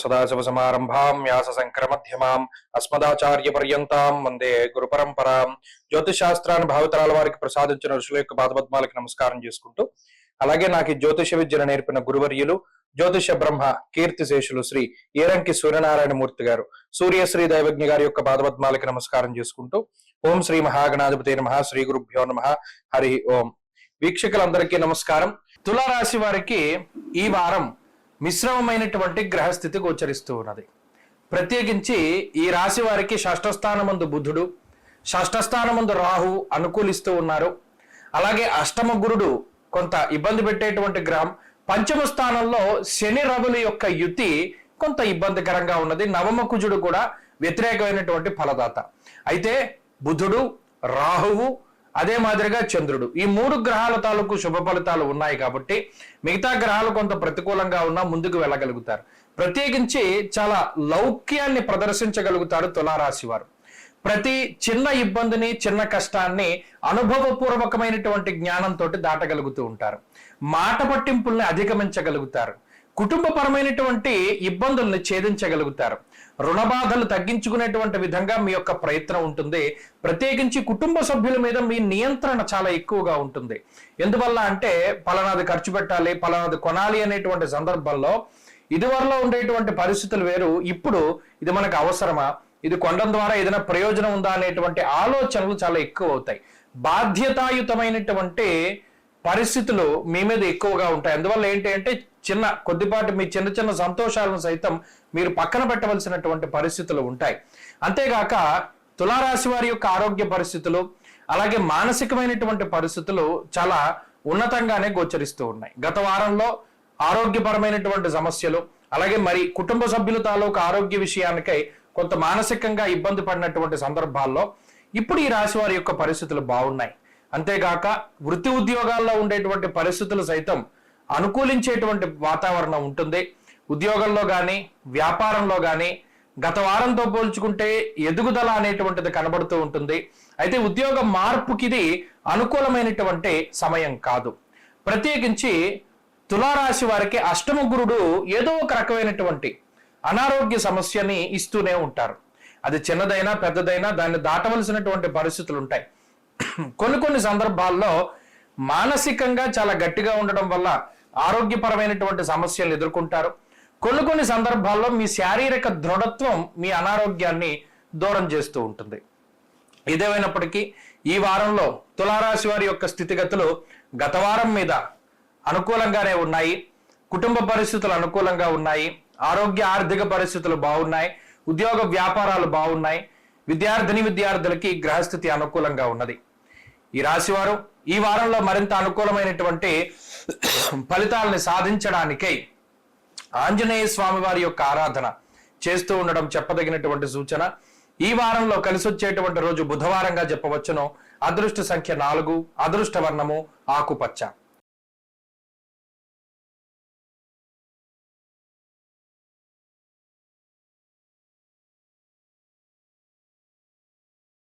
సదాశివసమారంభాం వ్యాసశంకరమధ్యమాం అస్మదాచార్యపర్యంతాం వందే గురు పరంపరాం. జ్యోతిష్ శాస్త్రాన్ని భావితరాల వారికి ప్రసాదించిన ఋషుల యొక్క పాదపద్మాలకి నమస్కారం చేసుకుంటూ, అలాగే నాకు ఈ జ్యోతిష విద్యను నేర్పిన గురువర్యులు జ్యోతిష బ్రహ్మ కీర్తిశేషులు శ్రీ ఏరంకి సూర్యనారాయణ మూర్తి గారు, సూర్యశ్రీ దైవజ్ఞ గారి యొక్క పాదపద్మాలకి నమస్కారం చేసుకుంటూ, ఓం శ్రీ మహాగణాధిపతి నమః, శ్రీ గురుభ్యో నమః, హరి ఓం. వీక్షకులందరికీ నమస్కారం. తులారాశి వారికి ఈ వారం మిశ్రమమైనటువంటి గ్రహస్థితి గోచరిస్తూ ఉన్నది. ప్రత్యేకించి ఈ రాశి వారికి షష్ఠస్థానమందు బుధుడు, షష్ఠస్థానమందు రాహు అనుకూలిస్తూ ఉన్నారు. అలాగే అష్టమ గురుడు కొంత ఇబ్బంది పెట్టేటువంటి గ్రహం. పంచమ స్థానంలో శని రవుల యొక్క యుతి కొంత ఇబ్బందికరంగా ఉన్నది. నవమ కుజుడు కూడా వ్యతిరేకమైనటువంటి ఫలదాత. అయితే బుధుడు, రాహువు, అదే మాదిరిగా చంద్రుడు, ఈ మూడు గ్రహాల తాలూకు శుభ ఫలితాలు ఉన్నాయి కాబట్టి మిగతా గ్రహాలు కొంత ప్రతికూలంగా ఉన్నా ముందుకు వెళ్ళగలుగుతారు. ప్రత్యేకించి చాలా లౌక్యాన్ని ప్రదర్శించగలుగుతారు తులారాశి వారు. ప్రతి చిన్న ఇబ్బందిని, చిన్న కష్టాన్ని అనుభవపూర్వకమైనటువంటి జ్ఞానంతో దాటగలుగుతూ ఉంటారు. మాట పట్టింపుల్ని అధిగమించగలుగుతారు. కుటుంబపరమైనటువంటి ఇబ్బందుల్ని ఛేదించగలుగుతారు. రుణబాధలు తగ్గించుకునేటువంటి విధంగా మీ యొక్క ప్రయత్నం ఉంటుంది. ప్రత్యేకించి కుటుంబ సభ్యుల మీద మీ నియంత్రణ చాలా ఎక్కువగా ఉంటుంది. ఎందువల్ల అంటే పలానాది ఖర్చు పెట్టాలి, పలానాది కొనాలి అనేటువంటి సందర్భంలో ఇదివరలో ఉండేటువంటి పరిస్థితులు వేరు. ఇప్పుడు ఇది మనకు అవసరమా, ఇది కొనడం ద్వారా ఏదైనా ప్రయోజనం ఉందా అనేటువంటి ఆలోచనలు చాలా ఎక్కువ అవుతాయి. బాధ్యతాయుతమైనటువంటి పరిస్థితులు మీ మీద ఎక్కువగా ఉంటాయి. అందువల్ల ఏంటి అంటే కొద్దిపాటి మీ చిన్న చిన్న సంతోషాలను సైతం మీరు పక్కన పెట్టవలసినటువంటి పరిస్థితులు ఉంటాయి. అంతేగాక తులారాశి వారి యొక్క ఆరోగ్య పరిస్థితులు, అలాగే మానసికమైనటువంటి పరిస్థితులు చాలా ఉన్నతంగానే గోచరిస్తూ ఉన్నాయి. గత వారంలో ఆరోగ్యపరమైనటువంటి సమస్యలు, అలాగే మరి కుటుంబ సభ్యుల తాలూకు ఆరోగ్య విషయానికై కొంత మానసికంగా ఇబ్బంది పడినటువంటి సందర్భాల్లో ఇప్పుడు ఈ రాశి వారి యొక్క పరిస్థితులు బాగున్నాయి. అంతేగాక వృత్తి ఉద్యోగాల్లో ఉండేటువంటి పరిస్థితులు సైతం అనుకూలించేటువంటి వాతావరణం ఉంటుంది. ఉద్యోగంలో కానీ వ్యాపారంలో కానీ గత వారంతో పోల్చుకుంటే ఎదుగుదల అనేటువంటిది కనబడుతూ ఉంటుంది. అయితే ఉద్యోగ మార్పుకి ఇది అనుకూలమైనటువంటి సమయం కాదు. ప్రత్యేకించి తులారాశి వారికి అష్టమ గురుడు ఏదో ఒక రకమైనటువంటి అనారోగ్య సమస్యని ఇస్తూనే ఉంటారు. అది చిన్నదైనా పెద్దదైనా దాన్ని దాటవలసినటువంటి పరిస్థితులు ఉంటాయి. కొన్ని సందర్భాల్లో మానసికంగా చాలా గట్టిగా ఉండడం వల్ల ఆరోగ్యపరమైనటువంటి సమస్యలు ఎదుర్కొంటారు. కొన్ని సందర్భాల్లో మీ శారీరక దృఢత్వం మీ అనారోగ్యాన్ని దూరం చేస్తూ ఉంటుంది. ఇదేమైనప్పటికీ ఈ వారంలో తులారాశి వారి యొక్క స్థితిగతులు గత వారం మీద అనుకూలంగానే ఉన్నాయి. కుటుంబ పరిస్థితులు అనుకూలంగా ఉన్నాయి. ఆరోగ్య ఆర్థిక పరిస్థితులు బాగున్నాయి. ఉద్యోగ వ్యాపారాలు బాగున్నాయి. విద్యార్థులకి గ్రహస్థితి అనుకూలంగా ఉన్నది. ఈ రాశివారు ఈ వారంలో మరింత అనుకూలమైనటువంటి ఫలితాలని సాధించడానికై ఆంజనేయ స్వామి వారి యొక్క ఆరాధన చేస్తూ ఉండడం చెప్పదగినటువంటి సూచన. ఈ వారంలో కలిసి వచ్చేటువంటి రోజు బుధవారంగా చెప్పవచ్చును. అదృష్ట సంఖ్య 4, అదృష్ట వర్ణము ఆకుపచ్చ.